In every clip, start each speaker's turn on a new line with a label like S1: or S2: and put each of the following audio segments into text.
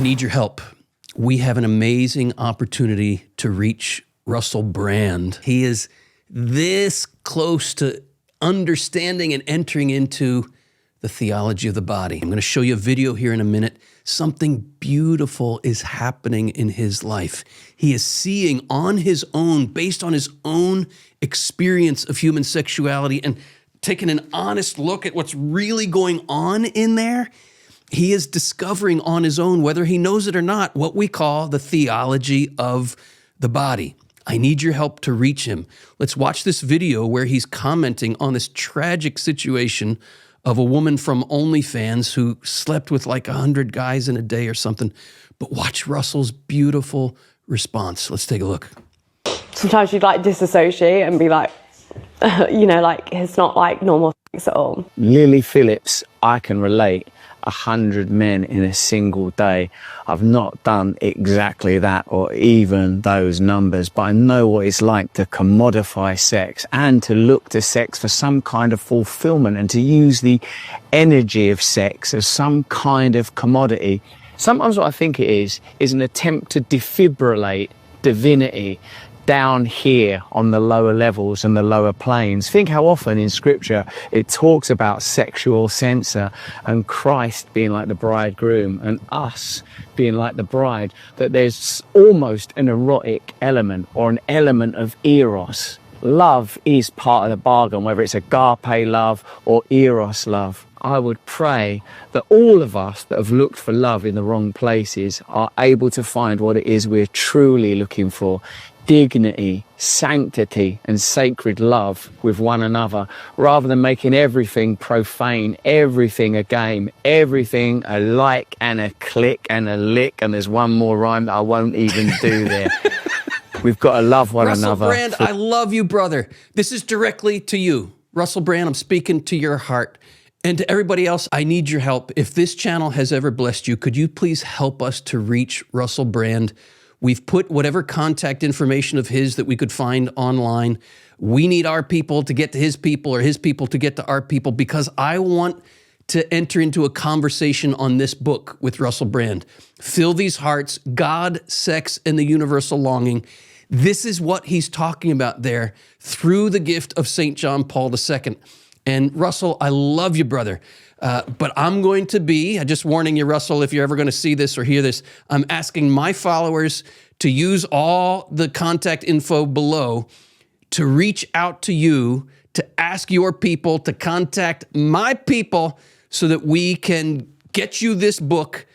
S1: I need your help. We have an amazing opportunity to reach Russell Brand. He is this close to understanding and entering into the theology of the body. I'm going to show you a video here in a minute. Something beautiful is happening in his life. He is seeing on his own, based on his own experience of human sexuality and taking an honest look at what's really going on in there. He is discovering on his own, whether he knows it or not, what we call the theology of the body. I need your help to reach him. Let's watch this video where he's commenting on this tragic situation of a woman from OnlyFans who slept with like 100 guys in a day or something. But watch Russell's beautiful response. Let's take a look.
S2: Sometimes you'd like disassociate and be like, like it's not like normal sex at all.
S3: Lily Phillips, I can relate. 100 men in a single day. I've not done exactly that or even those numbers, but I know what it's like to commodify sex and to look to sex for some kind of fulfillment and to use the energy of sex as some kind of commodity. Sometimes what I think it is an attempt to defibrillate divinity down here on the lower levels and the lower planes. Think how often in scripture it talks about sexual censor and Christ being like the bridegroom and us being like the bride, that there's almost an erotic element or an element of eros. Love is part of the bargain, whether it's agape love or eros love. I would pray that all of us that have looked for love in the wrong places are able to find what it is we're truly looking for. Dignity, sanctity, and sacred love with one another, rather than making everything profane, everything a game, everything a like and a click and a lick, and there's one more rhyme that I won't even do there. We've got to love one another.
S1: Russell Brand, I love you, brother. This is directly to you. Russell Brand, I'm speaking to your heart. And to everybody else, I need your help. If this channel has ever blessed you, could you please help us to reach Russell Brand? We've put whatever contact information of his that we could find online. We need our people to get to his people or his people to get to our people, because I want to enter into a conversation on this book with Russell Brand. Fill These Hearts, God, Sex, and the Universal Longing. This is what he's talking about there through the gift of St. John Paul II. And Russell, I love you, brother. But I'm going to be, I'm just warning you, Russell, if you're ever going to see this or hear this, I'm asking my followers to use all the contact info below to reach out to you, to ask your people to contact my people so that we can get you this book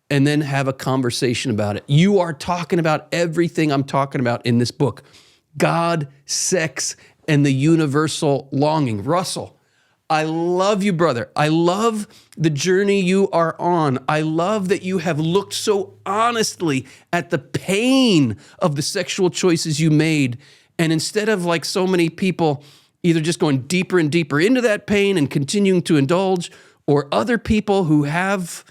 S1: and then have a conversation about it. You are talking about everything I'm talking about in this book. God, sex, and the universal longing. Russell, I love you, brother. I love the journey you are on. I love that you have looked so honestly at the pain of the sexual choices you made. And instead of like so many people either just going deeper and deeper into that pain and continuing to indulge, or other people who have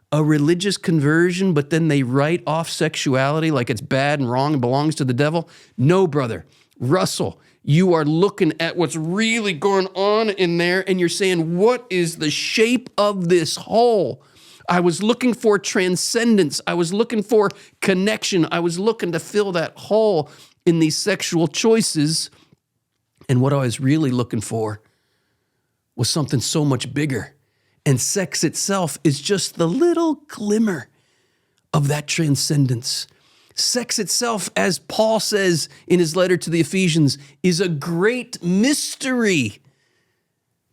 S1: a religious conversion, but then they write off sexuality like it's bad and wrong and belongs to the devil. No, brother. Russell, you are looking at what's really going on in there, and you're saying, what is the shape of this whole? I was looking for transcendence. I was looking for connection. I was looking to fill that hole in these sexual choices. And what I was really looking for was something so much bigger. And sex itself is just the little glimmer of that transcendence. Sex itself, as Paul says in his letter to the Ephesians, is a great mystery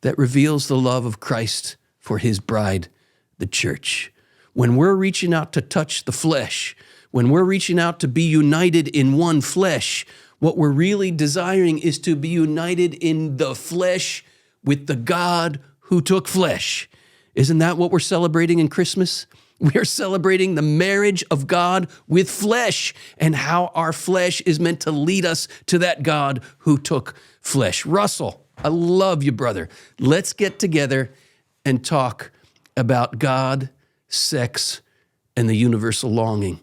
S1: that reveals the love of Christ for his bride, the church. When we're reaching out to touch the flesh, when we're reaching out to be united in one flesh, what we're really desiring is to be united in the flesh with the God who took flesh. Isn't that what we're celebrating in Christmas? We are celebrating the marriage of God with flesh and how our flesh is meant to lead us to that God who took flesh. Russell, I love you, brother. Let's get together and talk about God, sex, and the universal longing,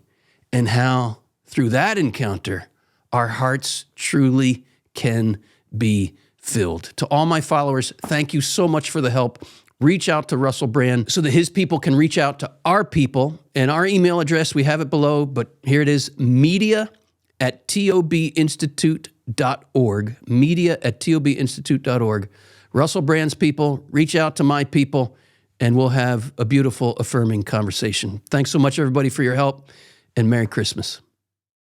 S1: and how through that encounter, our hearts truly can be filled. To all my followers, thank you so much for the help. reach out to Russell Brand so that his people can reach out to our people. And our email address, we have it below, but here it is, media@tobinstitute.org, media@tobinstitute.org. Russell Brand's people, reach out to my people, and we'll have a beautiful, affirming conversation. Thanks so much, everybody, for your help, and Merry Christmas.